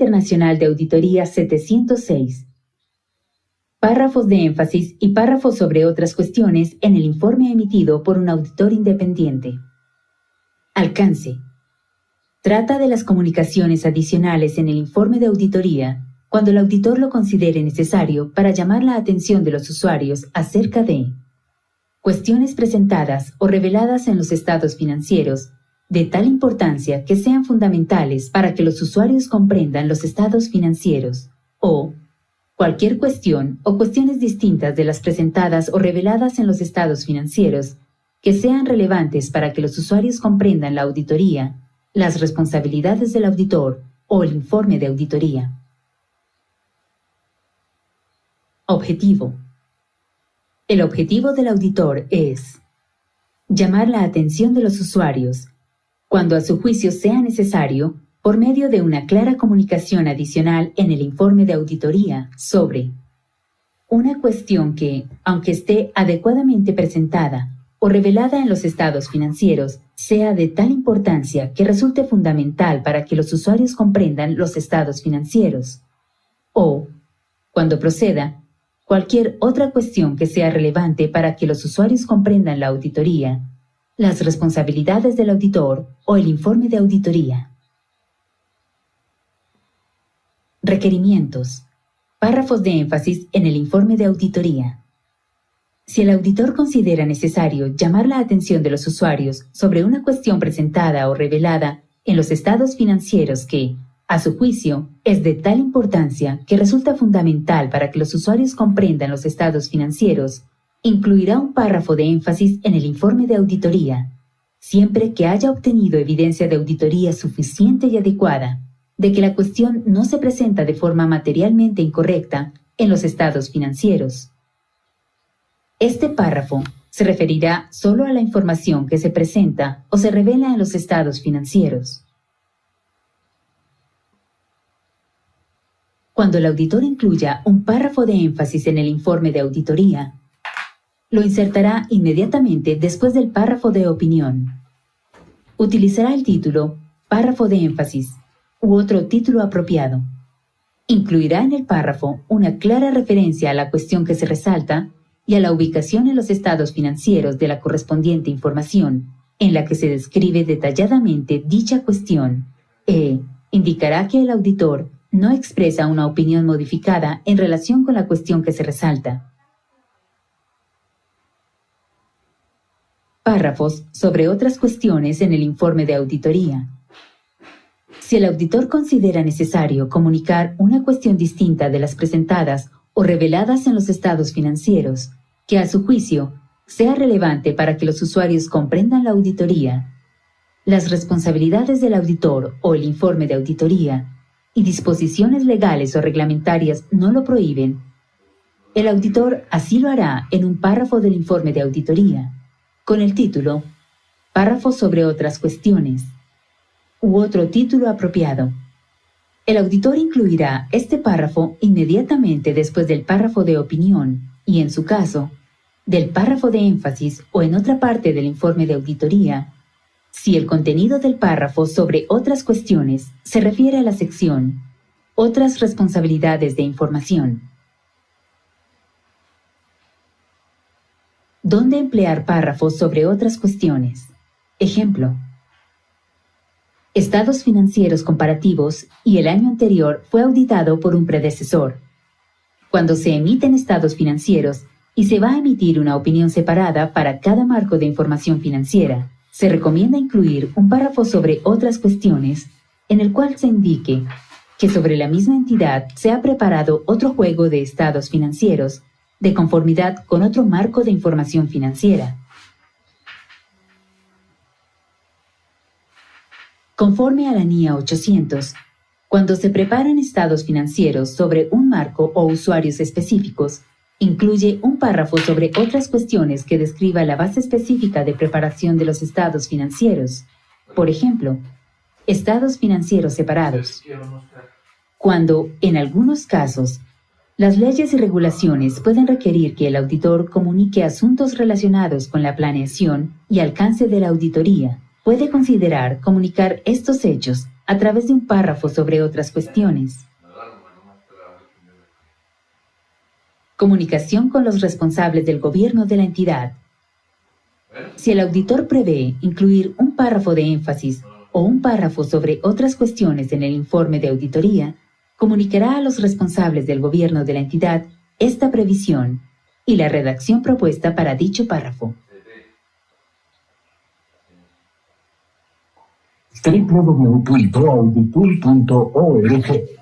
Internacional de Auditoría 706. Párrafos de énfasis y párrafos sobre otras cuestiones en el informe emitido por un auditor independiente. Alcance. Trata de las comunicaciones adicionales en el informe de auditoría cuando el auditor lo considere necesario para llamar la atención de los usuarios acerca de cuestiones presentadas o reveladas en los estados financieros de tal importancia que sean fundamentales para que los usuarios comprendan los estados financieros, o cualquier cuestión o cuestiones distintas de las presentadas o reveladas en los estados financieros que sean relevantes para que los usuarios comprendan la auditoría, las responsabilidades del auditor o el informe de auditoría. Objetivo. El objetivo del auditor es llamar la atención de los usuarios, cuando a su juicio sea necesario, por medio de una clara comunicación adicional en el informe de auditoría sobre una cuestión que, aunque esté adecuadamente presentada o revelada en los estados financieros, sea de tal importancia que resulte fundamental para que los usuarios comprendan los estados financieros, o, cuando proceda, cualquier otra cuestión que sea relevante para que los usuarios comprendan la auditoría, las responsabilidades del auditor o el informe de auditoría. Requerimientos. Párrafos de énfasis en el informe de auditoría. Si el auditor considera necesario llamar la atención de los usuarios sobre una cuestión presentada o revelada en los estados financieros que, a su juicio, es de tal importancia que resulta fundamental para que los usuarios comprendan los estados financieros, incluirá un párrafo de énfasis en el informe de auditoría, siempre que haya obtenido evidencia de auditoría suficiente y adecuada de que la cuestión no se presenta de forma materialmente incorrecta en los estados financieros. Este párrafo se referirá solo a la información que se presenta o se revela en los estados financieros. Cuando el auditor incluya un párrafo de énfasis en el informe de auditoría, lo insertará inmediatamente después del párrafo de opinión. Utilizará el título, párrafo de énfasis, u otro título apropiado. Incluirá en el párrafo una clara referencia a la cuestión que se resalta y a la ubicación en los estados financieros de la correspondiente información, en la que se describe detalladamente dicha cuestión, e indicará que el auditor no expresa una opinión modificada en relación con la cuestión que se resalta. Párrafos sobre otras cuestiones en el informe de auditoría. Si el auditor considera necesario comunicar una cuestión distinta de las presentadas o reveladas en los estados financieros, que a su juicio sea relevante para que los usuarios comprendan la auditoría, las responsabilidades del auditor o el informe de auditoría, y disposiciones legales o reglamentarias no lo prohíben, el auditor así lo hará en un párrafo del informe de auditoría, con el título Párrafo sobre otras cuestiones, u otro título apropiado. El auditor incluirá este párrafo inmediatamente después del párrafo de opinión y, en su caso, del párrafo de énfasis o en otra parte del informe de auditoría, si el contenido del párrafo sobre otras cuestiones se refiere a la sección Otras responsabilidades de información. ¿Dónde emplear párrafos sobre otras cuestiones? Ejemplo: estados financieros comparativos y el año anterior fue auditado por un predecesor. Cuando se emiten estados financieros y se va a emitir una opinión separada para cada marco de información financiera, se recomienda incluir un párrafo sobre otras cuestiones en el cual se indique que sobre la misma entidad se ha preparado otro juego de estados financieros de conformidad con otro marco de información financiera. Conforme a la NIA 800, cuando se preparan estados financieros sobre un marco o usuarios específicos, incluye un párrafo sobre otras cuestiones que describa la base específica de preparación de los estados financieros. Por ejemplo, estados financieros separados. Cuando, en algunos casos, las leyes y regulaciones pueden requerir que el auditor comunique asuntos relacionados con la planeación y alcance de la auditoría, puede considerar comunicar estos hechos a través de un párrafo sobre otras cuestiones. Comunicación con los responsables del gobierno de la entidad. Si el auditor prevé incluir un párrafo de énfasis o un párrafo sobre otras cuestiones en el informe de auditoría, comunicará a los responsables del gobierno de la entidad esta previsión y la redacción propuesta para dicho párrafo. www.auditul.org